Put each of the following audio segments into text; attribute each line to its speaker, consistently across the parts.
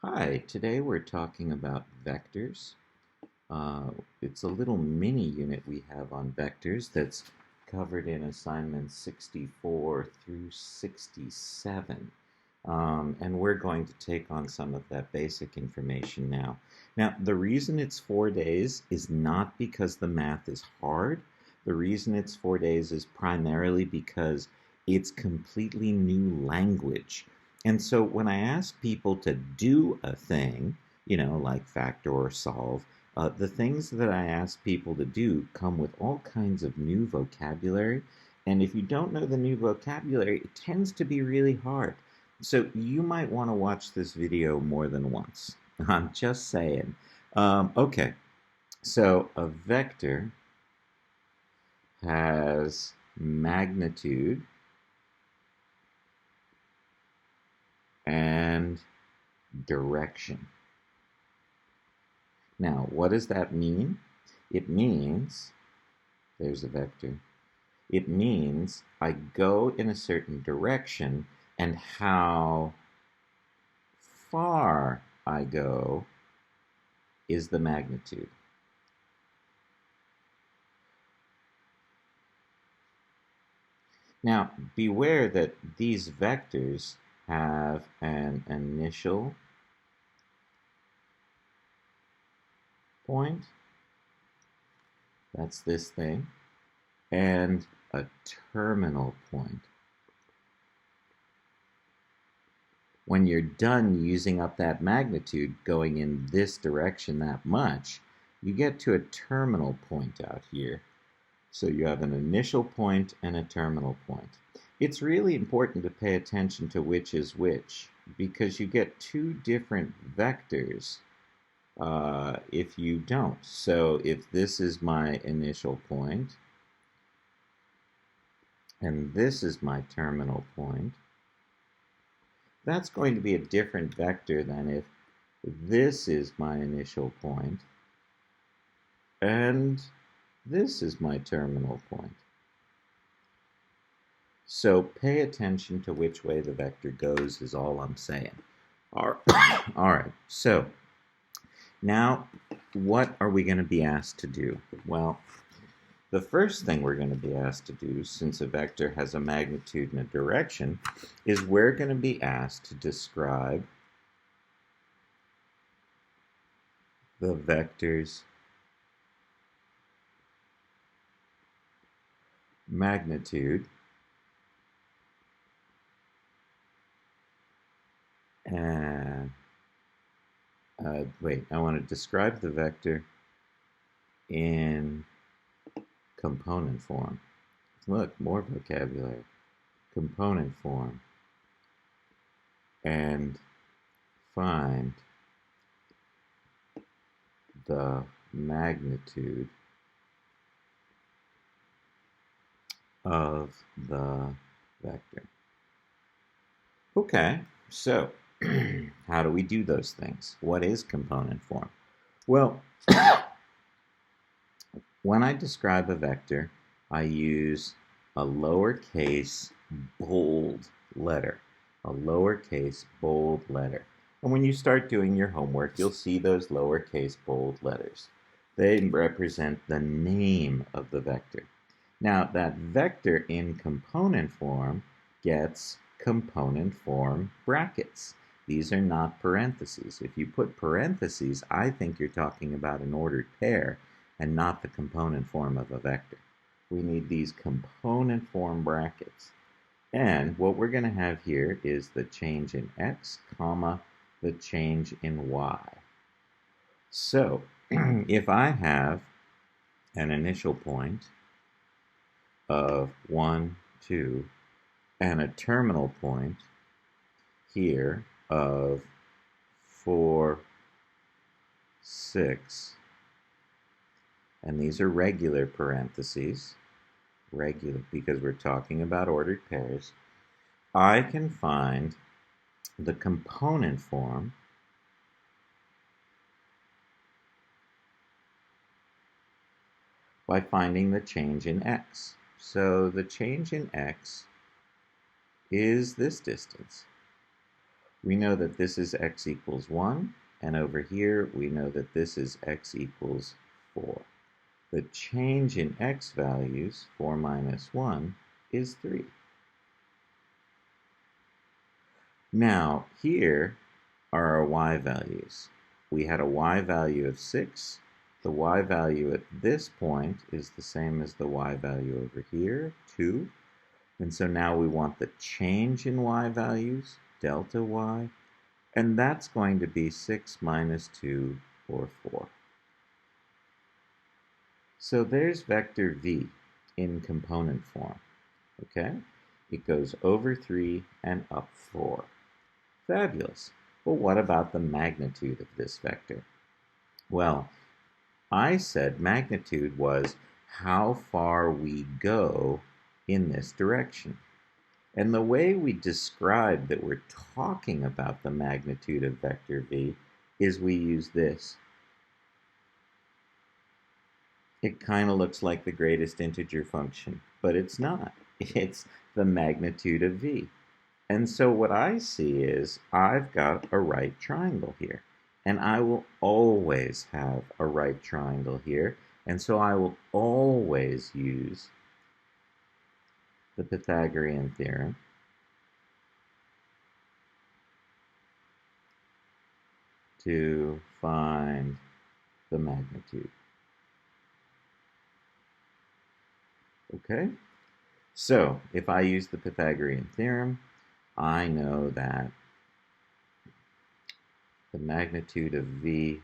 Speaker 1: Hi, today we're talking about vectors. Uh, it's a little mini unit we have on vectors that's covered in assignments 64 through 67. And we're going to take on some of that basic information now. Now, the reason it's 4 days is not because the math is hard. The reason it's 4 days is primarily because it's completely new language. And so when I ask people to do a thing, like factor or solve, the things that I ask people to do come with all kinds of new vocabulary. And if you don't know the new vocabulary, it tends to be really hard. So you might want to watch this video more than once. I'm just saying. Okay, so a vector has magnitude and direction. Now, what does that mean? It means, there's a vector, it means I go in a certain direction, and how far I go is the magnitude. Now, beware that these vectors have an initial point, that's this thing, and a terminal point. When you're done using up that magnitude going in this direction that much, you get to a terminal point out here. So you have an initial point and a terminal point. It's really important to pay attention to which is which, because you get two different vectors if you don't. So if this is my initial point, and this is my terminal point, that's going to be a different vector than if this is my initial point, and this is my terminal point. So pay attention to which way the vector goes is all I'm saying. All right, so now what are we going to be asked to do? Well, the first thing we're going to be asked to do, since a vector has a magnitude and a direction, is we're going to be asked to describe the vector's magnitude and I want to describe the vector in component form. Look, more vocabulary. Component form. And find the magnitude of the vector. Okay, so how do we do those things? What is component form? Well, when I describe a vector, I use a lowercase bold letter. A lowercase bold letter. And when you start doing your homework, you'll see those lowercase bold letters. They represent the name of the vector. Now, that vector in component form gets component form brackets. These are not parentheses. If you put parentheses, I think you're talking about an ordered pair and not the component form of a vector. We need these component form brackets. And what we're going to have here is the change in x, comma, the change in y. So if I have an initial point of 1, 2, and a terminal point here of 4, 6, and these are regular parentheses, regular because we're talking about ordered pairs, I can find the component form by finding the change in x. So the change in x is this distance. We know that this is x equals 1, and over here we know that this is x equals 4. The change in x values, 4 minus 1, is 3. Now, here are our y values. We had a y value of 6. The y value at this point is the same as the y value over here, 2. And so now we want the change in y values, delta y, and that's going to be 6 minus 2, or 4. So there's vector v in component form, okay? It goes over 3 and up 4. Fabulous. But what about the magnitude of this vector? Well, I said magnitude was how far we go in this direction. And the way we describe that we're talking about the magnitude of vector v is we use this. It kind of looks like the greatest integer function, but it's not. It's the magnitude of v. And so what I see is I've got a right triangle here. And I will always have a right triangle here. And so I will always use the Pythagorean theorem to find the magnitude. Okay? So if I use the Pythagorean theorem, I know that the magnitude of v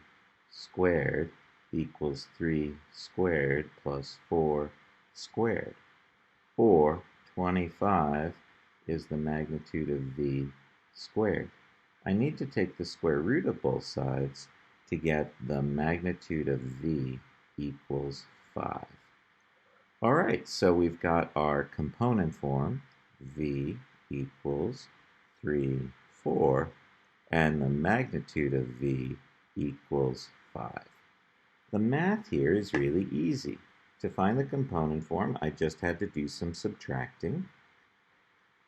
Speaker 1: squared equals 3 squared plus 4 squared, or 25 is the magnitude of v squared. I need to take the square root of both sides to get the magnitude of v equals 5. All right, so we've got our component form, v equals 3, 4, and the magnitude of v equals 5. The math here is really easy. To find the component form, I just had to do some subtracting.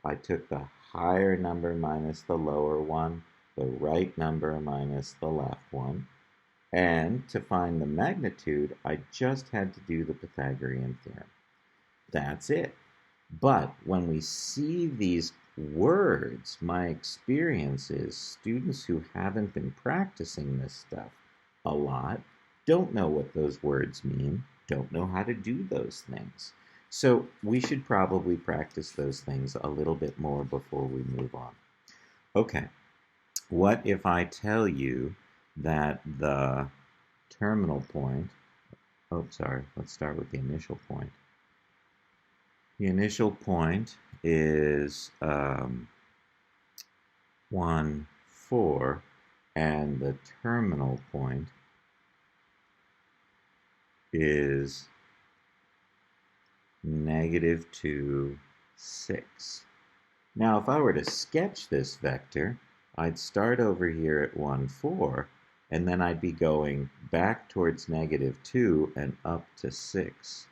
Speaker 1: I took the higher number minus the lower one, the right number minus the left one. And to find the magnitude, I just had to do the Pythagorean theorem. That's it. But when we see these words, my experience is students who haven't been practicing this stuff a lot don't know what those words mean, don't know how to do those things. So we should probably practice those things a little bit more before we move on. Okay, what if I tell you that the terminal point, let's start with the initial point. The initial point is 1, 4, and the terminal point is -2, 6. Now, if I were to sketch this vector, I'd start over here at 1, 4, and then I'd be going back towards -2 and up to 6.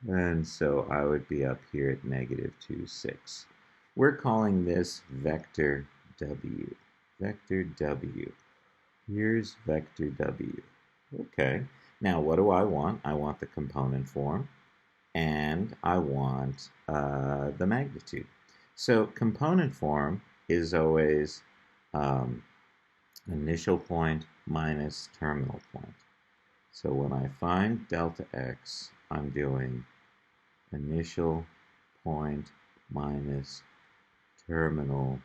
Speaker 1: And so I would be up here at -2, 6. We're calling this vector W. Vector W. Here's vector W. Okay. Now, what do I want? I want the component form, and I want the magnitude. So component form is always initial point minus terminal point. So when I find delta x, I'm doing initial point minus terminal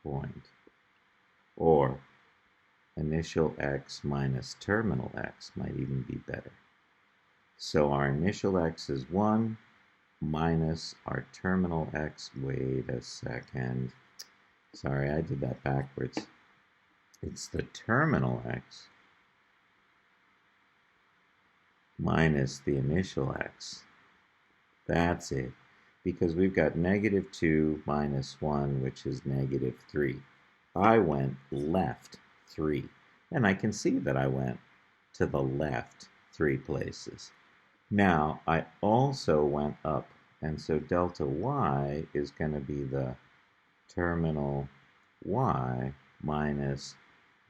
Speaker 1: point, or initial x minus terminal x might even be better. So our initial x is 1 minus our terminal x. Wait a second. Sorry, I did that backwards. It's the terminal x minus the initial x. That's it. Because we've got -2 minus 1, which is -3. I went left 3. And I can see that I went to the left 3 places. Now, I also went up, and so delta y is going to be the terminal y minus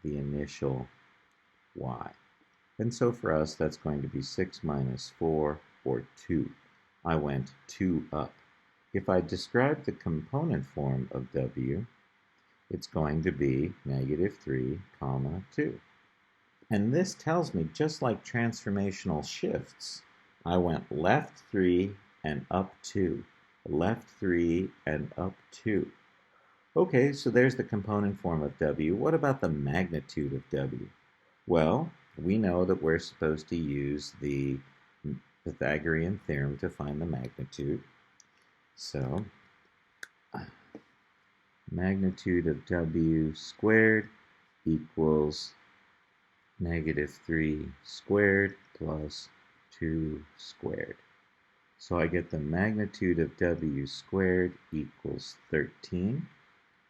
Speaker 1: the initial y. And so for us, that's going to be 6 minus 4, or 2. I went 2 up. If I describe the component form of w, it's going to be negative 3, comma 2. And this tells me, just like transformational shifts, I went left 3 and up 2, left 3 and up 2. Okay, so there's the component form of w. What about the magnitude of w? Well, we know that we're supposed to use the Pythagorean theorem to find the magnitude. So, magnitude of w squared equals negative 3 squared plus 2 squared. So I get the magnitude of w squared equals 13.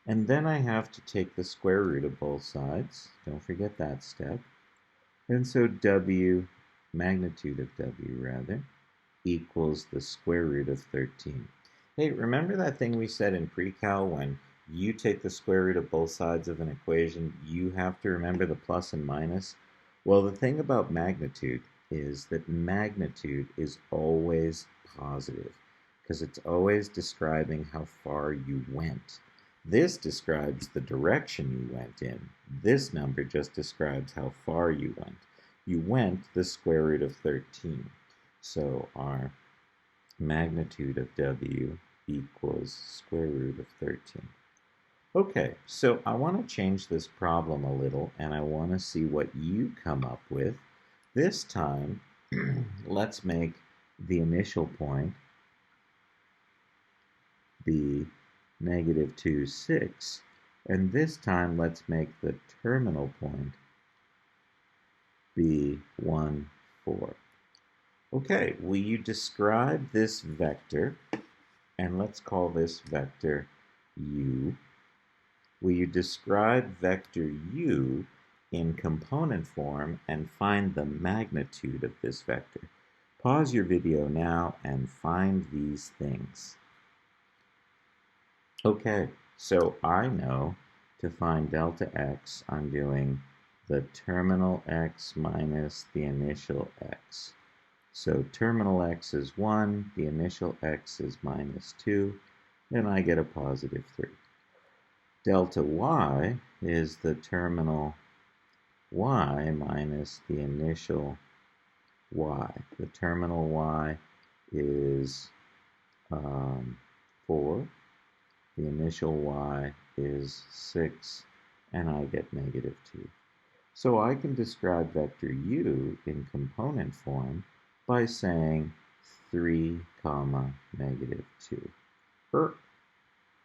Speaker 1: And then I have to take the square root of both sides. Don't forget that step. And so magnitude of w rather, equals the square root of 13. Hey, remember that thing we said in pre-cal when you take the square root of both sides of an equation, you have to remember the plus and minus? Well, the thing about magnitude is that magnitude is always positive because it's always describing how far you went. This describes the direction you went in. This number just describes how far you went. You went the square root of 13. So our magnitude of w equals square root of 13. Okay, so I want to change this problem a little, and I want to see what you come up with. This time, let's make the initial point be negative 2, 6. And this time, let's make the terminal point be 1, 4. Okay, will you describe this vector, and let's call this vector u. Will you describe vector u in component form and find the magnitude of this vector? Pause your video now and find these things. Okay, so I know to find delta x, I'm doing the terminal x minus the initial x. So terminal x is 1, the initial x is minus 2, and I get a positive 3. Delta y is the terminal y minus the initial y. The terminal y is 4, the initial y is 6, and I get negative 2. So I can describe vector u in component form by saying 3, comma, negative 2, or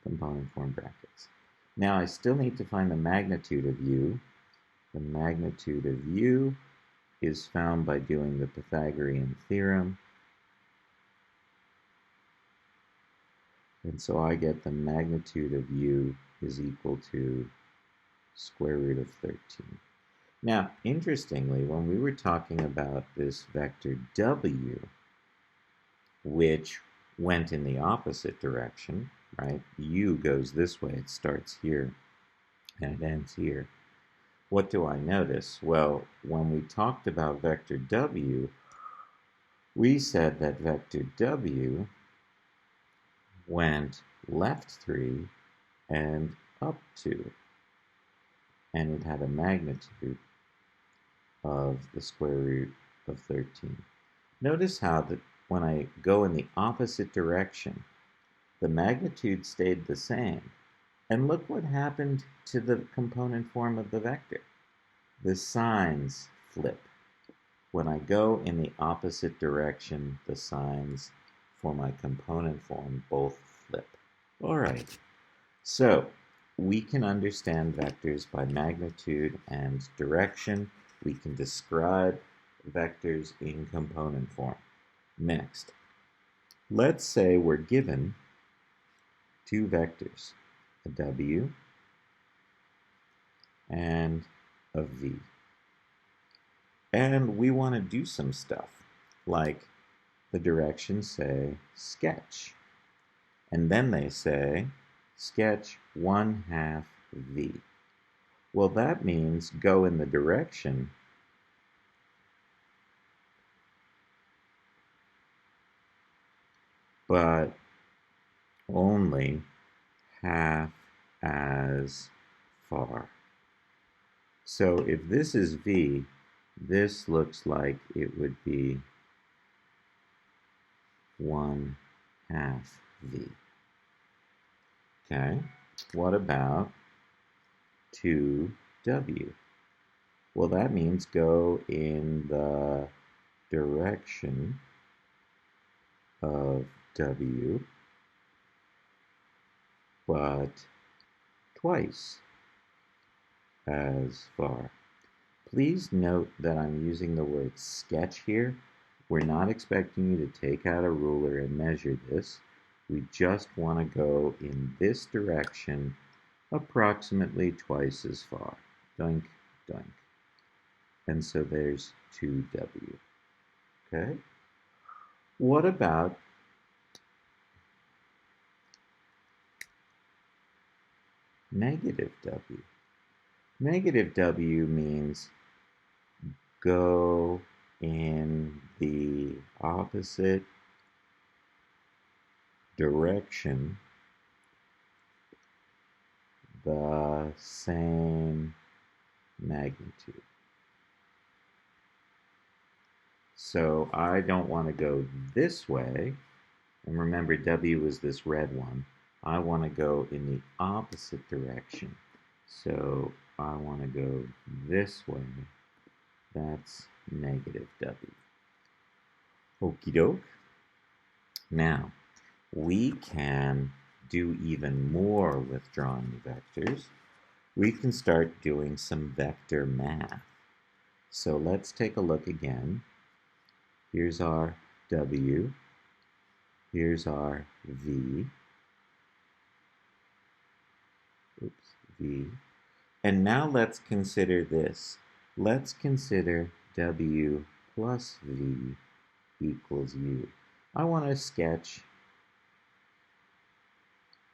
Speaker 1: component form brackets. Now I still need to find the magnitude of u. The magnitude of u is found by doing the Pythagorean theorem. And so I get the magnitude of u is equal to square root of 13. Now, interestingly, when we were talking about this vector w, which went in the opposite direction, right? U goes this way. It starts here and it ends here. What do I notice? Well, when we talked about vector w, we said that vector w went left 3 and up 2. And it had a magnitude of the square root of 13. Notice how that when I go in the opposite direction, the magnitude stayed the same. And look what happened to the component form of the vector. The signs flip. When I go in the opposite direction, the signs for my component form both flip. All right, so we can understand vectors by magnitude and direction. We can describe vectors in component form. Next, let's say we're given two vectors, a w and a v. And we want to do some stuff, like the directions say sketch. And then they say sketch 1/2 V. Well, that means go in the direction but only half as far. So if this is V, this looks like it would be 1/2 V. Okay, what about 2W? Well, that means go in the direction of W, but twice as far. Please note that I'm using the word sketch here. We're not expecting you to take out a ruler and measure this. We just want to go in this direction approximately twice as far. Doink, doink. And so there's 2W. Okay? What about negative W? Negative W means go in the opposite direction, the same magnitude. So I don't want to go this way, and remember W is this red one. I want to go in the opposite direction. So I want to go this way. That's negative W. Okie doke. Now, we can do even more with drawing vectors. We can start doing some vector math. So let's take a look again. Here's our W. Here's our V. Oops, V. And now let's consider this. Let's consider W plus V equals U. I want to sketch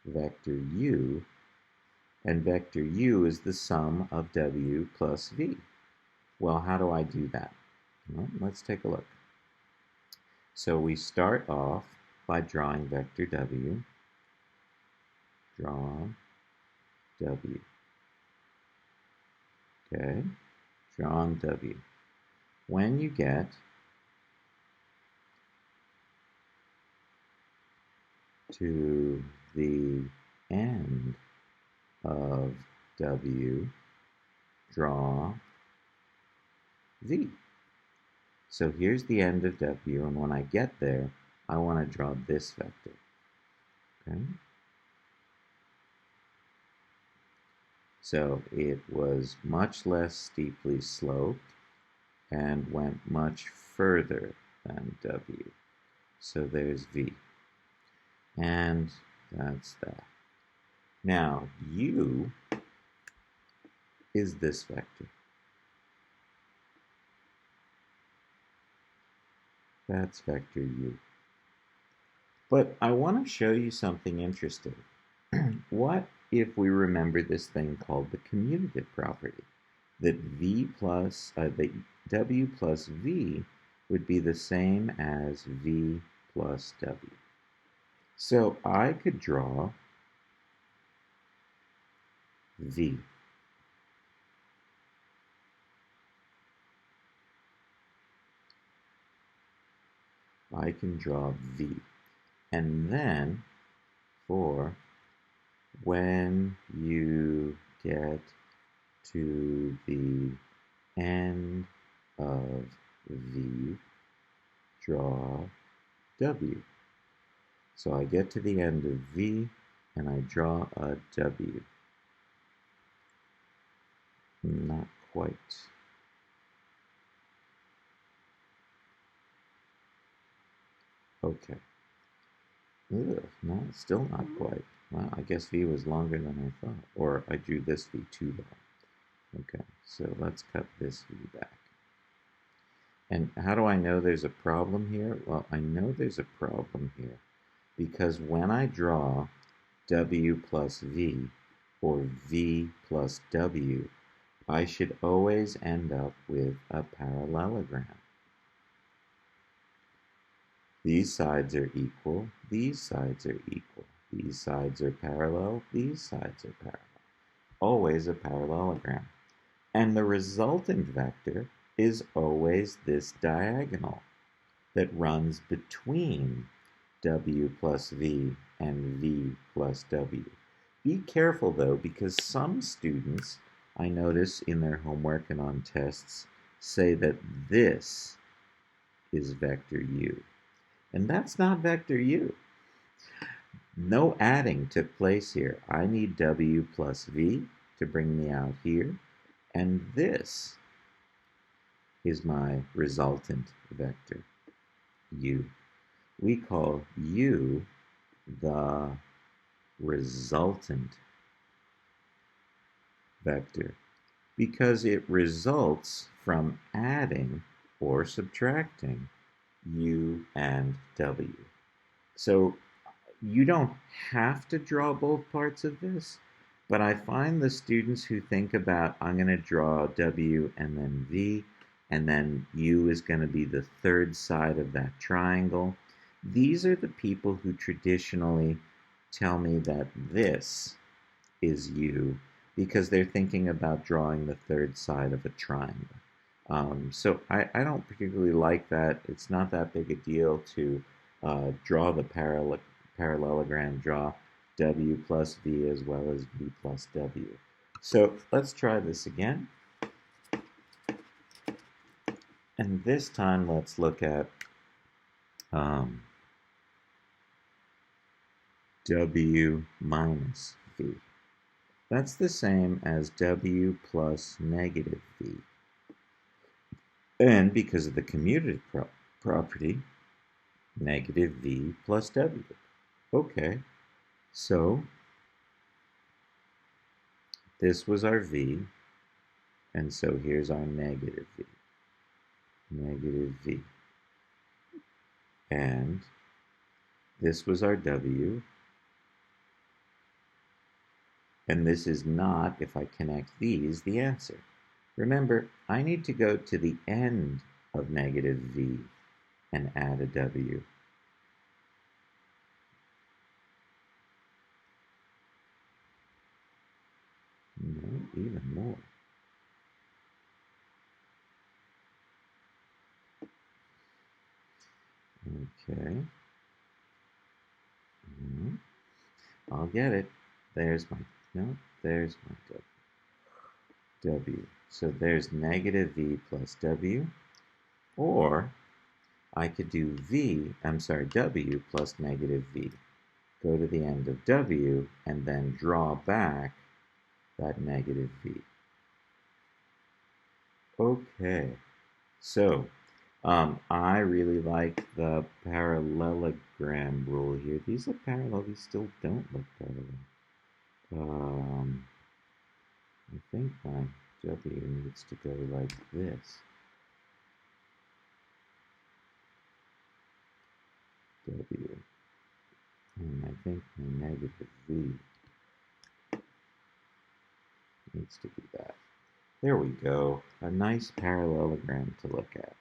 Speaker 1: vector U, and vector U is the sum of W plus V. Well, how do I do that? Well, let's take a look. So we start off by drawing vector W. Draw W. Okay, drawn W. When you get to the end of W, draw V. So here's the end of W, and when I get there, I want to draw this vector. Okay? So it was much less steeply sloped and went much further than W. So there's V. And that's that. Now, U is this vector. That's vector U. But I want to show you something interesting. What if we remember this thing called the commutative property? That that W plus V would be the same as V plus W. So I could draw V. I can draw V. And then for when you get to the end of V, draw W. So I get to the end of V and I draw a W. Not quite. Okay. Ugh, no, still not quite. Well, I guess V was longer than I thought. Or I drew this V too long. Okay, so let's cut this V back. And how do I know there's a problem here? Well, I know there's a problem here because when I draw W plus V or V plus W, I should always end up with a parallelogram. These sides are equal, these sides are equal, these sides are parallel, these sides are parallel. Always a parallelogram. And the resultant vector is always this diagonal that runs between W plus V and V plus W. Be careful though, because some students, I notice in their homework and on tests, say that this is vector U. And that's not vector U. No adding took place here. I need W plus V to bring me out here. And this is my resultant vector, U. We call U the resultant vector because it results from adding or subtracting U and W. So you don't have to draw both parts of this, but I find the students who think about, I'm going to draw W and then V, and then U is going to be the third side of that triangle. These are the people who traditionally tell me that this is U because they're thinking about drawing the third side of a triangle. So I don't particularly like that. It's not that big a deal to draw the parallelogram, draw W plus V as well as V plus W. So let's try this again. And this time let's look at W minus V. That's the same as W plus negative V. And because of the commutative property, negative V plus W. Okay, so this was our V, and so here's our negative V. Negative V. And this was our W, and this is not, if I connect these, the answer. Remember, I need to go to the end of negative V and add a W. No, even more. Okay. I'll get it. There's my, no, there's my W. So there's negative V plus W. Or I could do W plus negative V. Go to the end of W and then draw back that negative V. Okay, so I really like the parallelogram rule here. These look parallel, these still don't look parallel. I think my W needs to go like this. W. And I think my negative V needs to be that. There we go. A nice parallelogram to look at.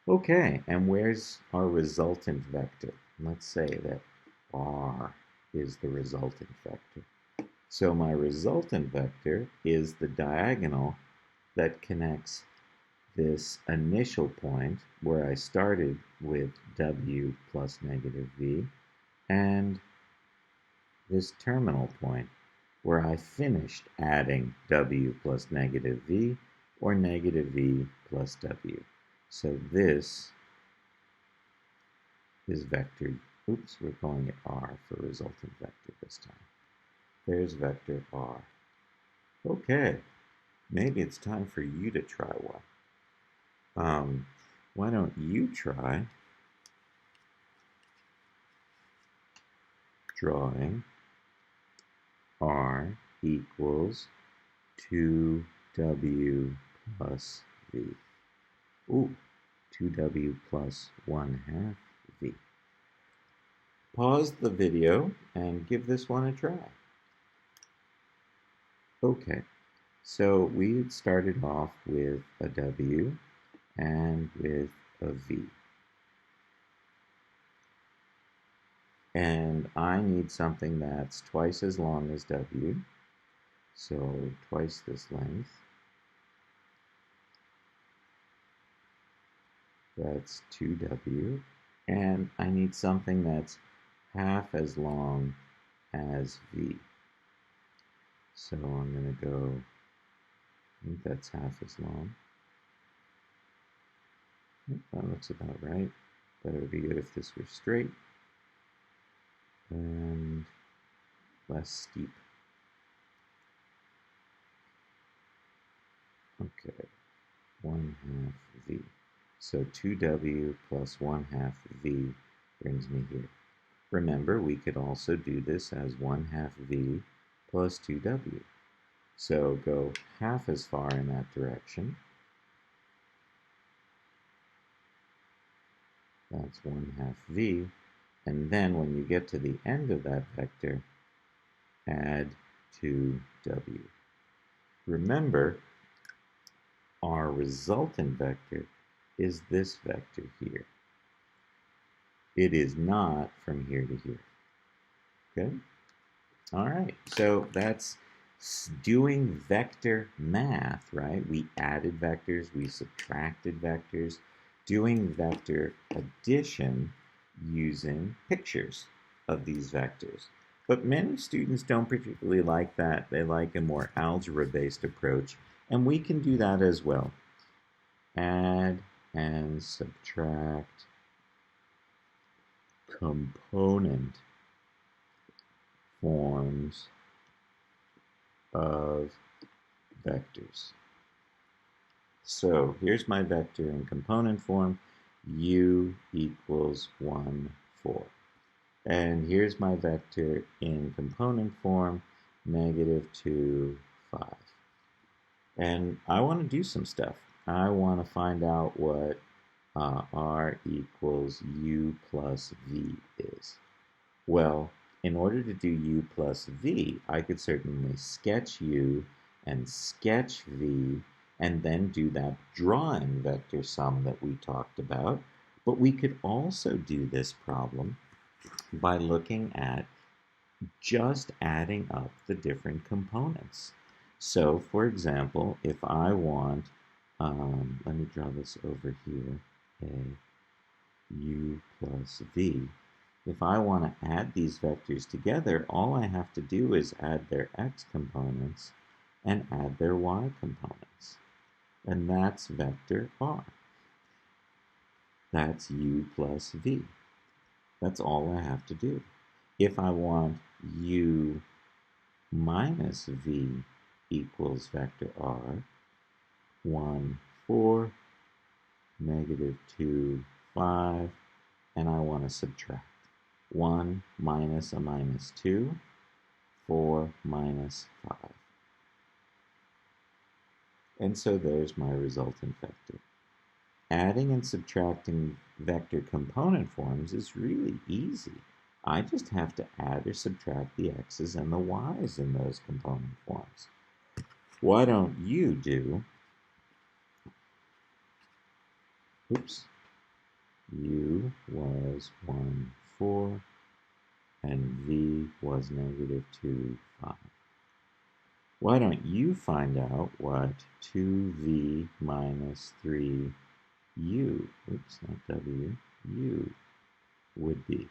Speaker 1: Okay, and where's our resultant vector? Let's say that R is the resultant vector. So my resultant vector is the diagonal that connects this initial point where I started with W plus negative V and this terminal point where I finished adding W plus negative V or negative V plus W. So this is vector, oops, we're calling it R for resultant vector this time. There's vector R. Okay, maybe it's time for you to try one. Why don't you try drawing R equals 2W plus V. Ooh, 2W plus 1/2 V. Pause the video and give this one a try. Okay, so we had started off with a W and with a V. And I need something that's twice as long as W, so twice this length. That's 2W. And I need something that's half as long as V. So I'm going to go, I think that's half as long. That looks about right, but it would be good if this were straight and less steep. Okay, 1/2 V. So 2W plus 1/2 V brings me here. Remember, we could also do this as 1/2 V plus 2W. So go half as far in that direction. That's 1/2 V. And then when you get to the end of that vector, add 2W. Remember, our resultant vector is this vector here. It is not from here to here. Okay? All right, so that's doing vector math, right? We added vectors, we subtracted vectors, doing vector addition using pictures of these vectors. But many students don't particularly like that. They like a more algebra-based approach, and we can do that as well. Add and subtract component forms of vectors. So here's my vector in component form, u equals 1, 4. And here's my vector in component form, -2, 5. And I want to do some stuff. I want to find out what r equals u plus v is. Well, in order to do u plus v, I could certainly sketch u and sketch v and then do that drawing vector sum that we talked about. But we could also do this problem by looking at just adding up the different components. So, for example, if I want, let me draw this over here, u plus v. If I want to add these vectors together, all I have to do is add their x components and add their y components. And that's vector r. That's u plus v. That's all I have to do. If I want u minus v equals vector r, 1, 4, -2, 5, and I want to subtract. 1 minus a -2, 4 minus 5. And so there's my resultant vector. Adding and subtracting vector component forms is really easy. I just have to add or subtract the x's and the y's in those component forms. Why don't you do, oops, u was 1, 4, and v was -2, 5. Why don't you find out what 2v minus 3u, oops, not w, u would be?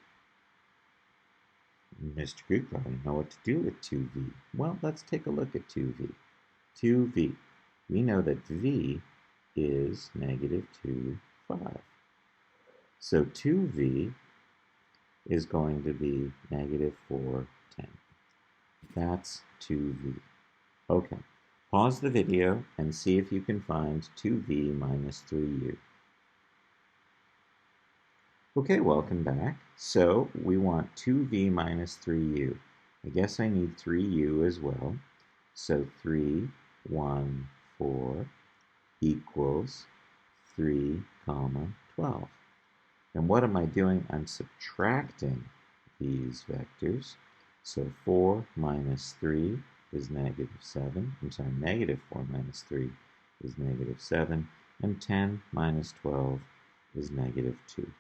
Speaker 1: Mr. Greek probably know what to do with 2v. Well, let's take a look at 2v. 2v. We know that v is -2, 5. So 2v is going to be -4, 10. That's 2v. Okay, pause the video and see if you can find 2v minus 3u. Okay, welcome back. So we want 2v minus 3u. I guess I need 3u as well. So 3, 1, 4 equals 3, 12. And what am I doing? I'm subtracting these vectors. So 4 minus 3 is negative 7. I'm sorry, negative 4 minus 3 is negative 7. And 10 minus 12 is negative 2.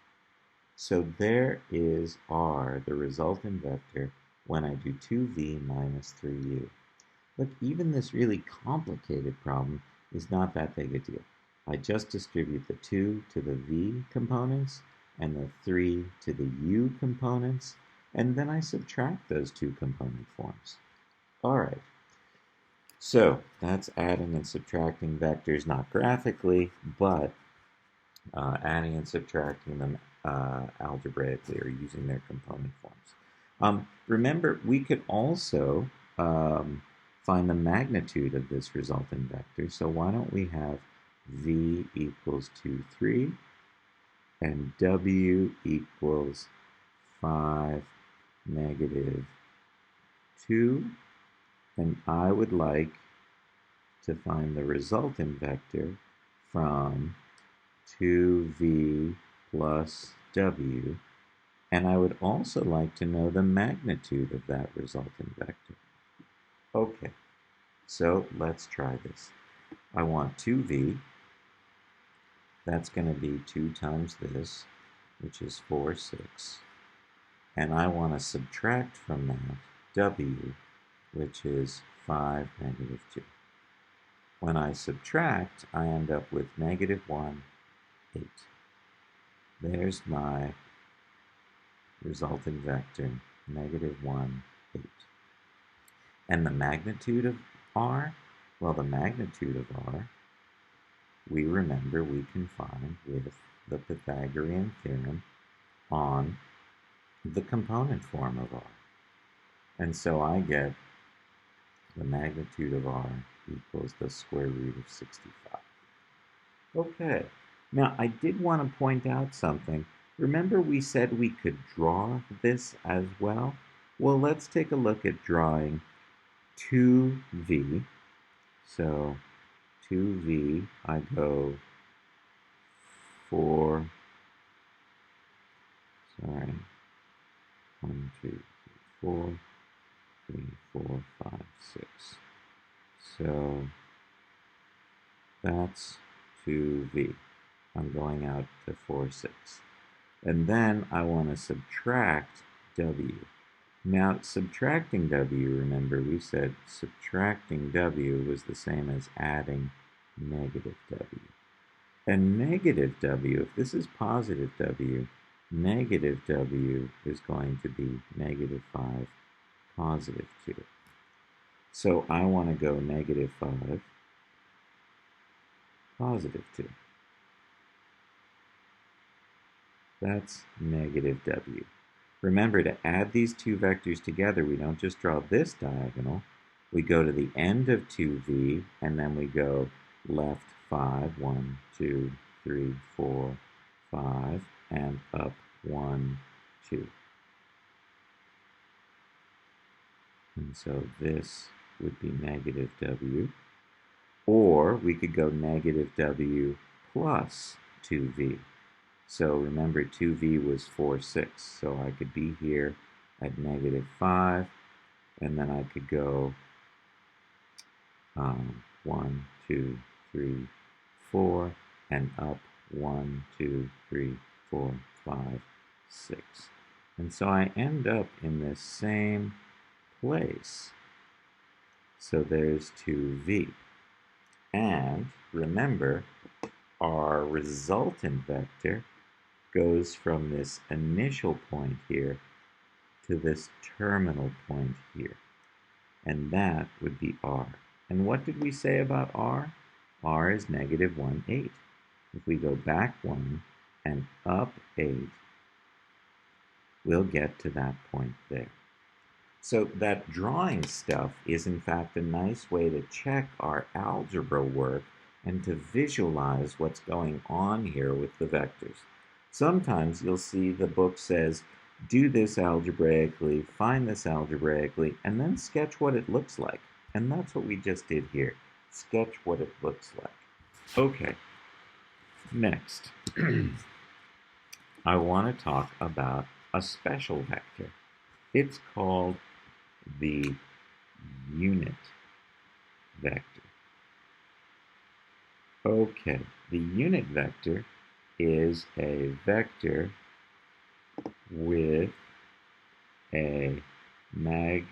Speaker 1: So there is R, the resultant vector, when I do 2v minus 3u. Look, even this really complicated problem is not that big a deal. I just distribute the 2 to the v components and the 3 to the u components, and then I subtract those two component forms. All right. So that's adding and subtracting vectors, not graphically, but adding and subtracting them algebraically or using their component forms. Remember, we could also find the magnitude of this resultant vector. So why don't we have v equals 2, 3, and w equals 5, negative 2, and I would like to find the resultant vector from 2v plus w, and I would also like to know the magnitude of that resultant vector. Okay, so let's try this. I want 2v, that's going to be 2 times this, which is 4, 6, and I want to subtract from that w, which is 5, negative 2. When I subtract, I end up with negative 1, 8. There's my resulting vector, negative 1, 8. And the magnitude of r? Well, the magnitude of r, we remember we can find with the Pythagorean theorem on the component form of r. And so I get the magnitude of r equals the square root of 65. Okay. Now, I did want to point out something. Remember we said we could draw this as well? Well, let's take a look at drawing 2v. So 2v, I go 4, 1, 2, 4, 3, 4, 5, 6. So that's 2v. I'm going out to 4, 6. And then I want to subtract w. Now, subtracting w, remember we said subtracting w was the same as adding negative w. And negative w, if this is positive w, negative w is going to be negative 5, positive 2. So I want to go negative 5, positive 2. That's negative w. Remember, to add these two vectors together, we don't just draw this diagonal. We go to the end of 2v, and then we go left 5, 1, 2, 3, 4, 5, and up 1, 2. And so this would be negative w. Or we could go negative w plus 2v. So remember, 2v was 4, 6. So I could be here at negative 5, and then I could go 1, 2, 3, 4, and up 1, 2, 3, 4, 5, 6. And so I end up in this same place. So there's 2v. And remember, our resultant vector goes from this initial point here to this terminal point here. And that would be r. And what did we say about r? R is negative 1, 8. If we go back 1 and up 8, we'll get to that point there. So that drawing stuff is in fact a nice way to check our algebra work and to visualize what's going on here with the vectors. Sometimes you'll see the book says, do this algebraically, find this algebraically, and then sketch what it looks like. And that's what we just did here. Sketch what it looks like. Okay, next. I want to talk about a special vector. It's called the unit vector. Okay, the unit vector is a vector with a magnitude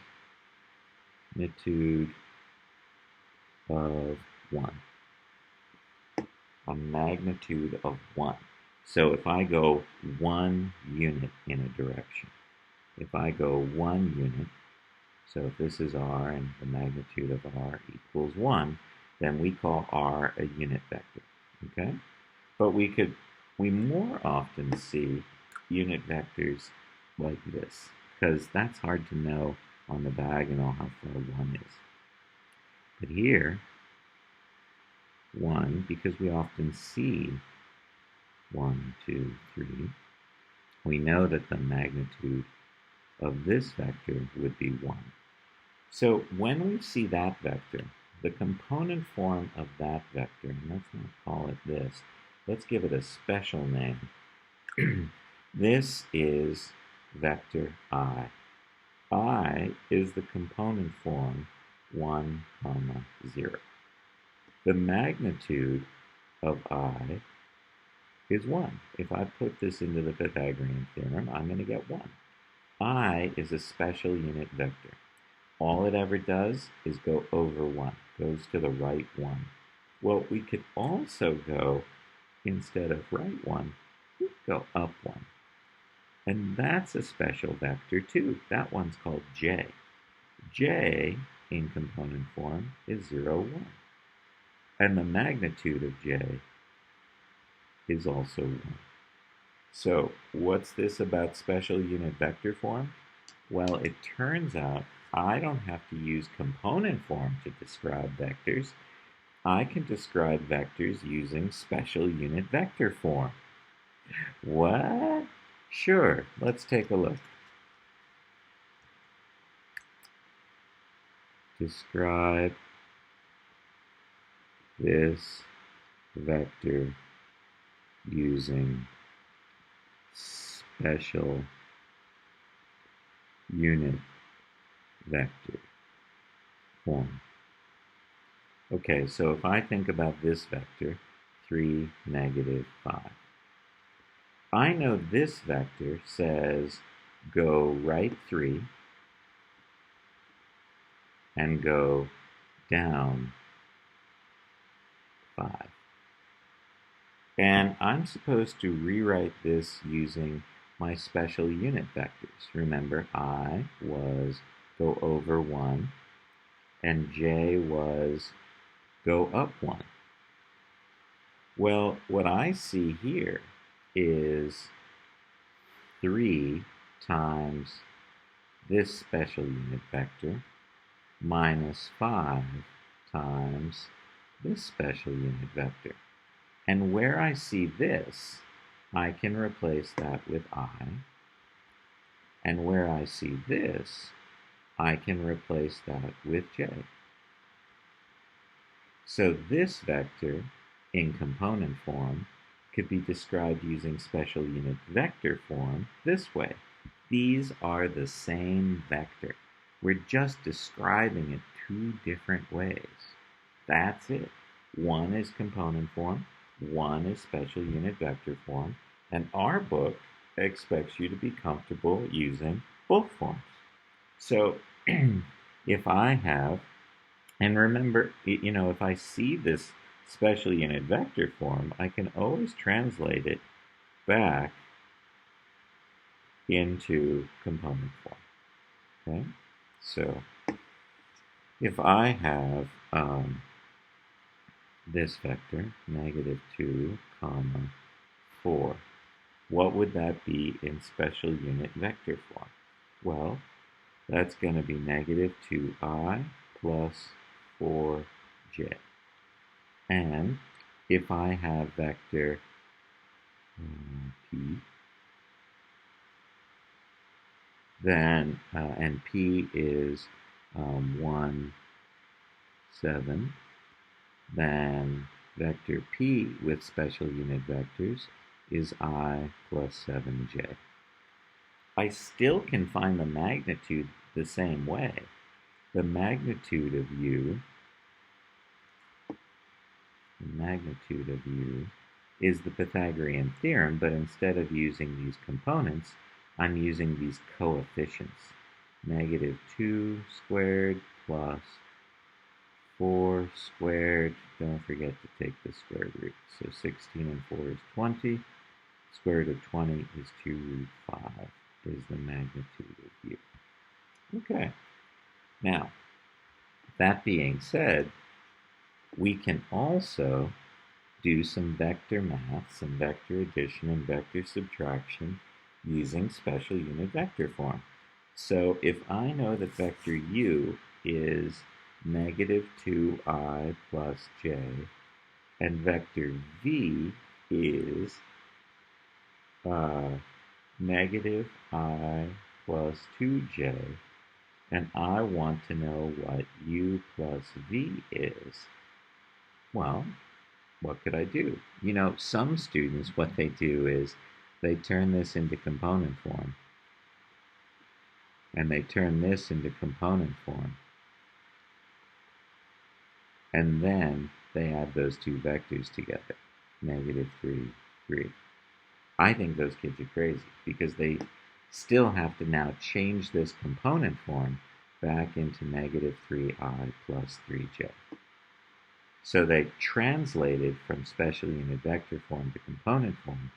Speaker 1: of 1. A magnitude of 1. So if I go 1 unit in a direction, if I go 1 unit, so if this is r and the magnitude of r equals 1, then we call r a unit vector, okay? But we more often see unit vectors like this, because that's hard to know on the diagonal how far 1 is. But here, 1, because we often see 1, 2, 3, we know that the magnitude of this vector would be 1. So when we see that vector, the component form of that vector, and let's not call it this, let's give it a special name. This is vector I. I is the component form 1, 0. The magnitude of I is 1. If I put this into the Pythagorean theorem, I'm going to get 1. I is a special unit vector. All it ever does is go over 1, goes to the right 1. Well, we could also go, instead of right 1, we could go up 1. And that's a special vector too. That one's called j. J in component form is 0, 1. And the magnitude of j is also 1. So what's this about special unit vector form? Well, it turns out I don't have to use component form to describe vectors. I can describe vectors using special unit vector form. What? Sure, let's take a look. Describe this vector using special unit vector form. Okay, so if I think about this vector, 3, -5, I know this vector says go right 3 and go down 5. And I'm supposed to rewrite this using my special unit vectors. Remember, I was go over 1, and j was go up 1. Well, what I see here is 3 times this special unit vector minus 5 times this special unit vector. And where I see this, I can replace that with I. And where I see this, I can replace that with j. So this vector, in component form, could be described using special unit vector form this way. These are the same vector. We're just describing it 2 different ways. That's it. One is component form, one is special unit vector form, and our book expects you to be comfortable using both forms. So if I have, and remember, if I see this special unit vector form, I can always translate it back into component form. Okay? So if I have this vector, -2, 4, what would that be in special unit vector form? Well, that's going to be -2i plus 4j. And if I have vector p, then, and p is 1, 7, then vector p with special unit vectors is I plus 7j. I still can find the magnitude the same way. The magnitude of u is the Pythagorean theorem, but instead of using these components, I'm using these coefficients. Negative 2 squared plus 4 squared. Don't forget to take the square root. So 16 and 4 is 20. Square root of 20 is 2 root 5 is the magnitude of u. Okay. Now, that being said, we can also do some vector math, some vector addition and vector subtraction using special unit vector form. So if I know that vector u is negative 2I plus j, and vector v is negative I plus 2j, and I want to know what u plus v is, well, what could I do? You know, some students, what they do is they turn this into component form, and they turn this into component form, and then they add those two vectors together, negative 3, 3. I think those kids are crazy because they still have to now change this component form back into negative 3I plus 3j. So they translated from special unit vector form to component form,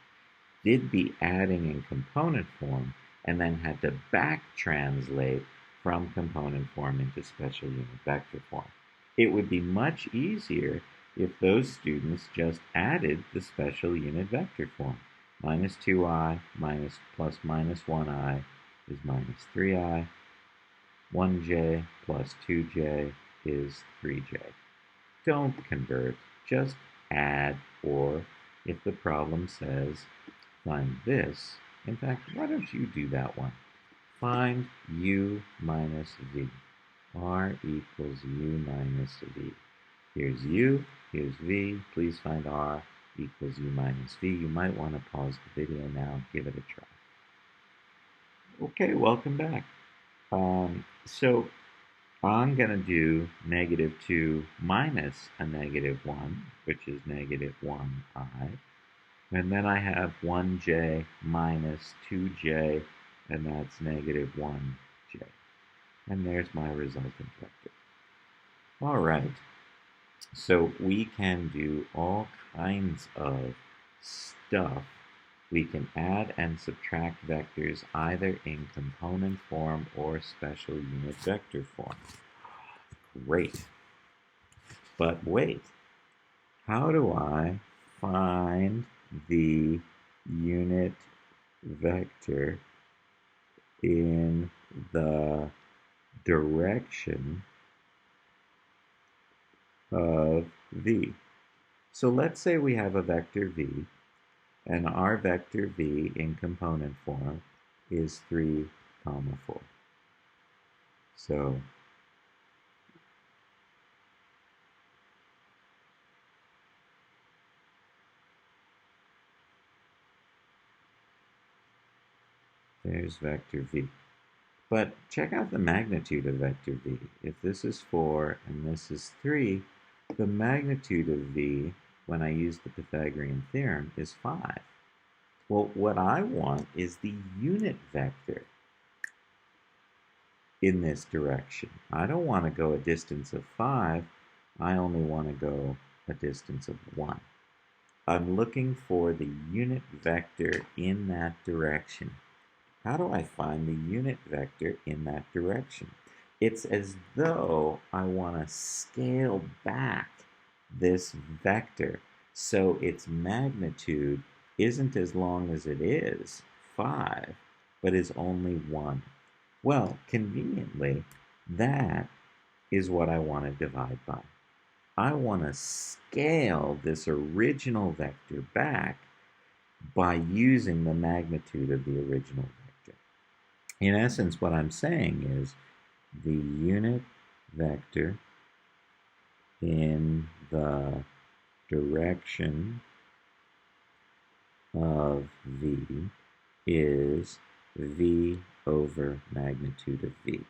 Speaker 1: did the adding in component form, and then had to back translate from component form into special unit vector form. It would be much easier if those students just added the special unit vector form. Minus 2i plus minus 1i is minus 3i. 1j plus 2j is 3j. Don't convert, just add, or if the problem says find this, in fact, why don't you do that one? Find u minus v. R equals u minus v. Here's u, here's v. Please find r equals u minus v. You might want to pause the video now, give it a try. Okay, welcome back. So I'm going to do negative 2 minus a negative 1, which is negative 1i. And then I have 1j minus 2j, and that's negative 1j. And there's my resultant vector. All right. So we can do all kinds of stuff. We can add and subtract vectors either in component form or special unit vector form. Great. But wait, how do I find the unit vector in the direction of v? So let's say we have a vector v, and our vector v in component form is 3, 4. So there's vector v. But check out the magnitude of vector v. If this is 4 and this is 3, the magnitude of v, when I use the Pythagorean theorem, is 5. Well, what I want is the unit vector in this direction. I don't want to go a distance of 5. I only want to go a distance of 1. I'm looking for the unit vector in that direction. How do I find the unit vector in that direction? It's as though I want to scale back this vector so its magnitude isn't as long as it is, 5, but is only 1. Well, conveniently, that is what I want to divide by. I want to scale this original vector back by using the magnitude of the original vector. In essence, what I'm saying is the unit vector in the direction of v is v over magnitude of v.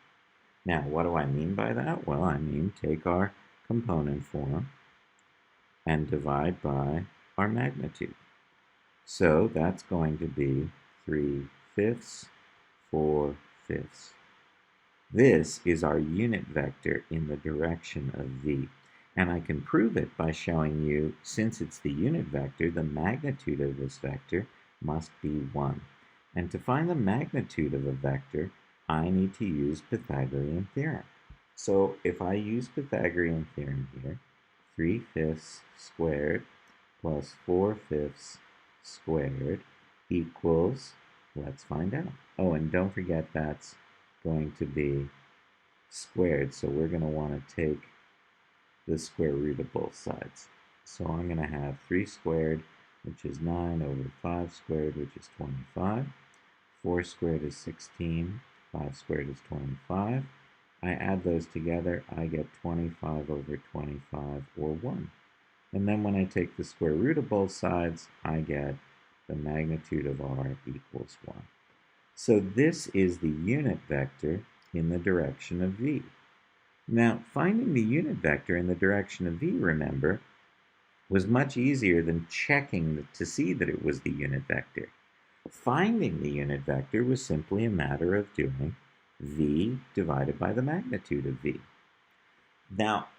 Speaker 1: Now, what do I mean by that? Well, I mean take our component form and divide by our magnitude. So that's going to be 3/5, 4/5. This is our unit vector in the direction of v. And I can prove it by showing you, since it's the unit vector, the magnitude of this vector must be 1. And to find the magnitude of a vector, I need to use Pythagorean theorem. So if I use Pythagorean theorem here, 3/5 squared plus 4/5 squared equals, let's find out. Oh, and don't forget that's going to be squared, so we're going to want to take the square root of both sides. So I'm going to have 3 squared, which is 9, over 5 squared, which is 25. 4 squared is 16. 5 squared is 25. I add those together, I get 25 over 25, or 1. And then when I take the square root of both sides, I get the magnitude of r equals 1. So this is the unit vector in the direction of v. Now, finding the unit vector in the direction of v, remember, was much easier than checking to see that it was the unit vector. Finding the unit vector was simply a matter of doing v divided by the magnitude of v. Now,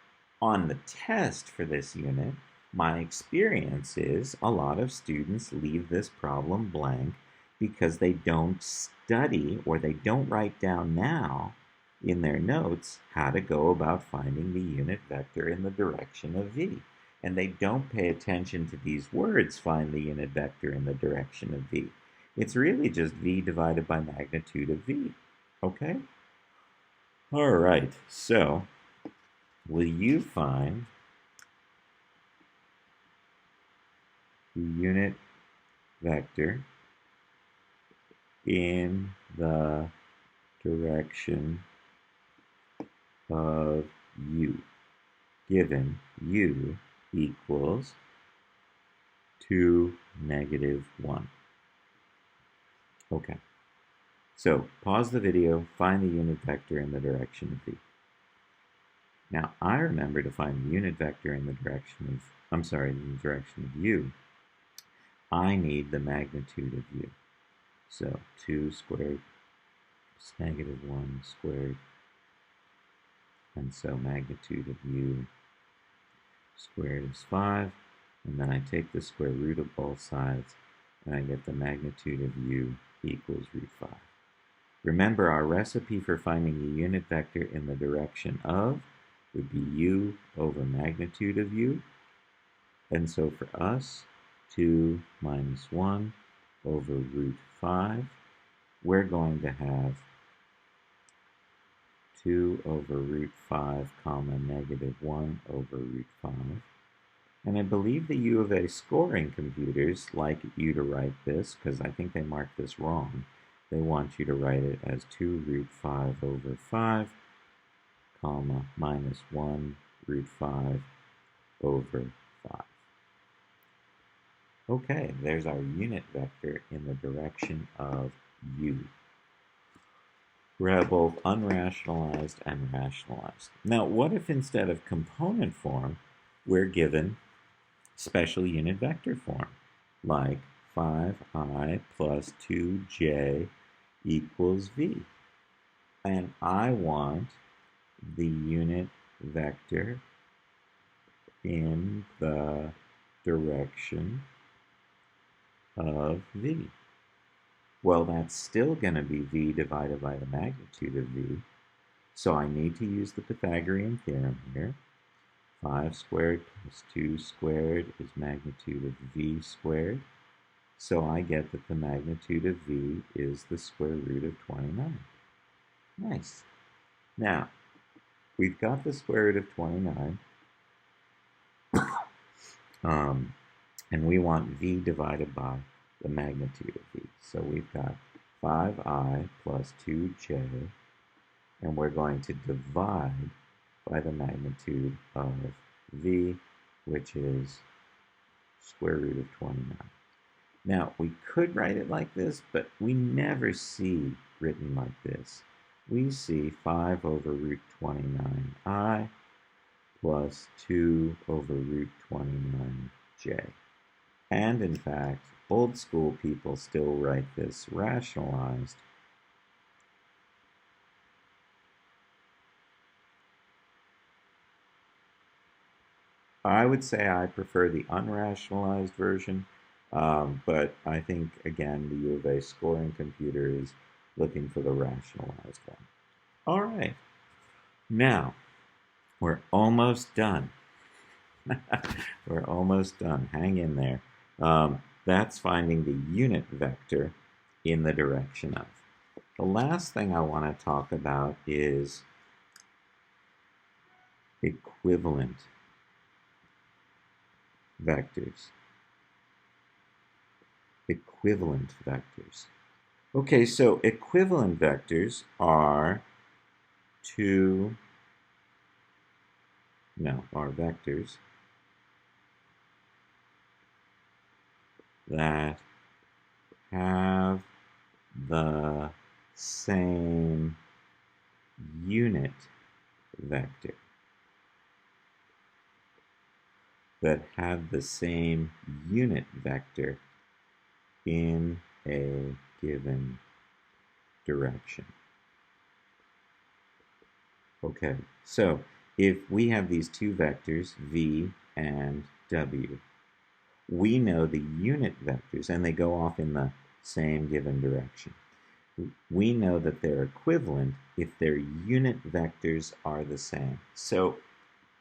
Speaker 1: on the test for this unit, my experience is a lot of students leave this problem blank because they don't study or they don't write down now in their notes how to go about finding the unit vector in the direction of v. And they don't pay attention to these words, find the unit vector in the direction of v. It's really just v divided by magnitude of v, okay? All right, so will you find the unit vector in the direction of u, given u equals 2, -1. Okay, so pause the video, find the unit vector in the direction of v. Now, I remember to find the unit vector in the direction of, in the direction of u, I need the magnitude of u. So 2 squared is -1 squared, and so magnitude of u squared is 5, and then I take the square root of both sides, and I get the magnitude of u equals √5. Remember, our recipe for finding the unit vector in the direction of would be u over magnitude of u, and so for us, 2 minus 1 over √5, we're going to have 2 over √5, comma, -1 over √5. And I believe the U of A scoring computers like you to write this, because I think they marked this wrong. They want you to write it as 2√5 over 5, comma, -1 √5 over 5. Okay, there's our unit vector in the direction of u. We have both unrationalized and rationalized. Now, what if instead of component form, we're given special unit vector form, like 5i plus 2j equals v? And I want the unit vector in the direction of v. Well, that's still going to be v divided by the magnitude of v, so I need to use the Pythagorean theorem here. 5 squared plus 2 squared is magnitude of v squared, so I get that the magnitude of v is the square root of 29. Nice. Now, we've got the square root of 29, and we want v divided by the magnitude of v. So we've got 5i plus 2j, and we're going to divide by the magnitude of v, which is square root of 29. Now, we could write it like this, but we never see written like this. We see 5 over root 29I plus 2 over root 29J. And in fact, old school people still write this rationalized. I would say I prefer the unrationalized version, but I think, again, the U of A scoring computer is looking for the rationalized one. All right, now we're almost done. We're almost done. Hang in there. That's finding the unit vector in the direction of. The last thing I want to talk about is equivalent vectors. Equivalent vectors. Okay, so equivalent vectors are vectors that have the same unit vector. That have the same unit vector in a given direction. Okay, so if we have these two vectors, v and w, we know the unit vectors, and they go off in the same given direction. We know that they're equivalent if their unit vectors are the same. So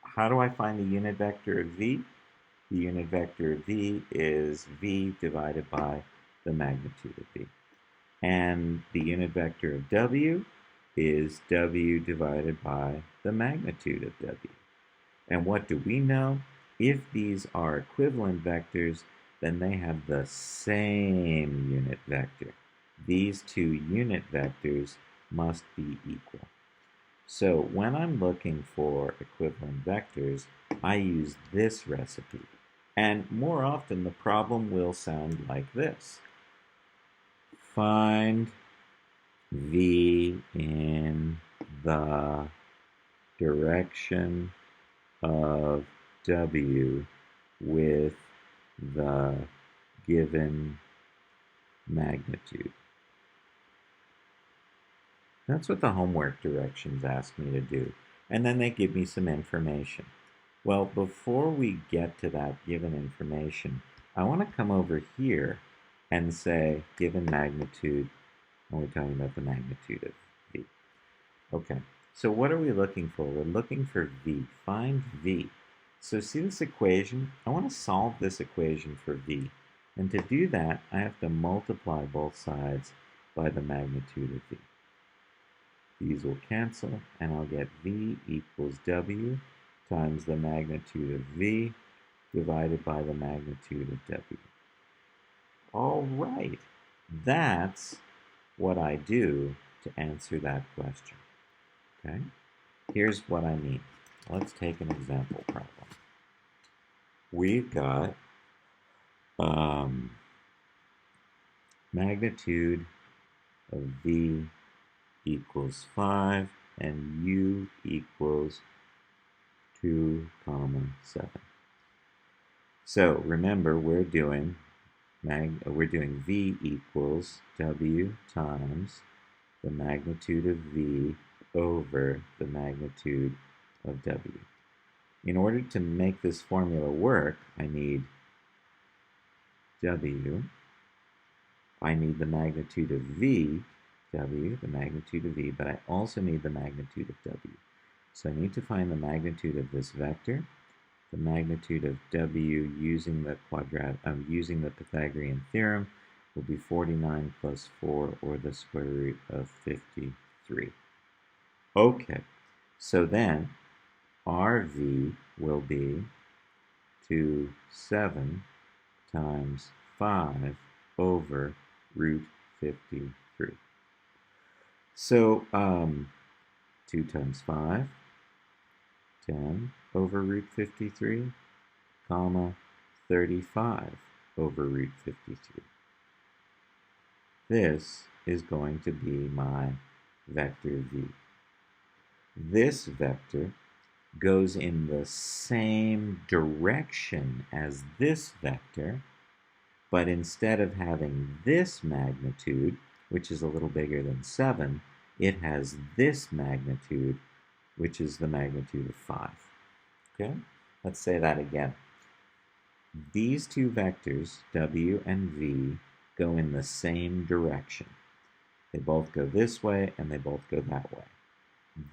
Speaker 1: how do I find the unit vector of v? The unit vector of v is v divided by the magnitude of v. And the unit vector of w is w divided by the magnitude of w. And what do we know? If these are equivalent vectors, then they have the same unit vector. These two unit vectors must be equal. So when I'm looking for equivalent vectors, I use this recipe. And more often, the problem will sound like this. Find v in the direction of w with the given magnitude. That's what the homework directions ask me to do. And then they give me some information. Well, before we get to that given information, I want to come over here and say given magnitude, and we're talking about the magnitude of v. Okay, so what are we looking for? We're looking for v. Find v. So see this equation? I want to solve this equation for v. And to do that, I have to multiply both sides by the magnitude of v. These will cancel, and I'll get v equals w times the magnitude of v divided by the magnitude of w. All right, that's what I do to answer that question. Okay, here's what I mean. Let's take an example problem. We've got magnitude of v equals 5 and u equals 2, 7. So remember, we're doing v equals w times the magnitude of v over the magnitude of w. In order to make this formula work, I need w, I need the magnitude of v, w, the magnitude of v, but I also need the magnitude of w. So I need to find the magnitude of this vector. The magnitude of w using the Pythagorean theorem will be 49 plus 4, or the square root of 53. Okay, so then RV will be 7 times 5 over root 53. So 2 times 5, 10 over root 53, comma, 35 over root 53. This is going to be my vector v. This vector goes in the same direction as this vector, but instead of having this magnitude, which is a little bigger than 7, it has this magnitude, which is the magnitude of 5. Okay? Let's say that again. These two vectors, w and v, go in the same direction. They both go this way, and they both go that way.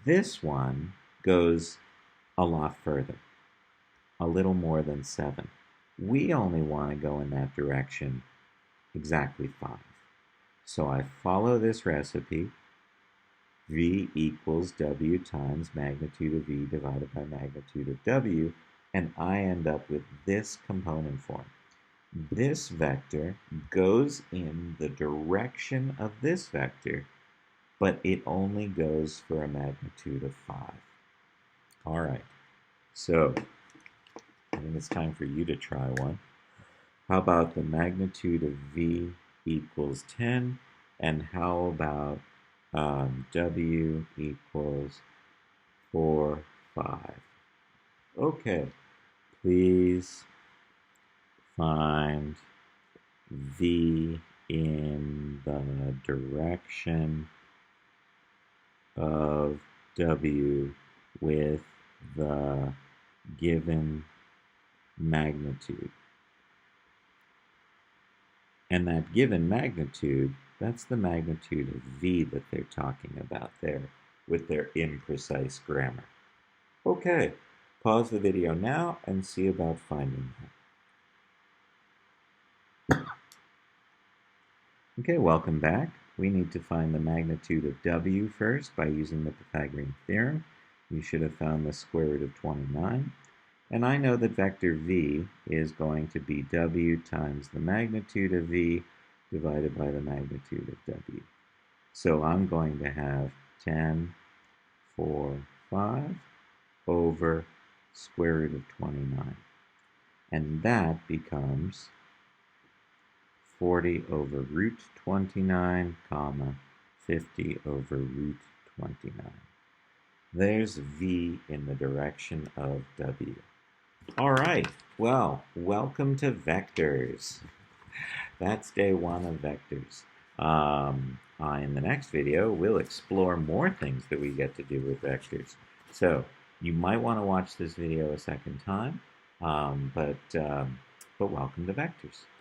Speaker 1: This one goes a lot further, a little more than 7. We only want to go in that direction exactly 5. So I follow this recipe. V equals w times magnitude of v divided by magnitude of w, and I end up with this component form. This vector goes in the direction of this vector, but it only goes for a magnitude of 5. All right, so I think it's time for you to try one. How about the magnitude of v equals 10, and how about w equals 4, 5? Okay, please find v in the direction of w with the given magnitude. And that given magnitude, that's the magnitude of v that they're talking about there with their imprecise grammar. Okay, pause the video now and see about finding that. Okay, welcome back. We need to find the magnitude of w first by using the Pythagorean theorem. You should have found the square root of 29. And I know that vector v is going to be w times the magnitude of v divided by the magnitude of w. So I'm going to have 10, 4, 5 over square root of 29. And that becomes 40 over root 29, comma, 50 over root 29. There's v in the direction of w. All right, well, welcome to vectors. That's day 1 of vectors. In the next video, we'll explore more things that we get to do with vectors. So you might want to watch this video a second time, but welcome to vectors.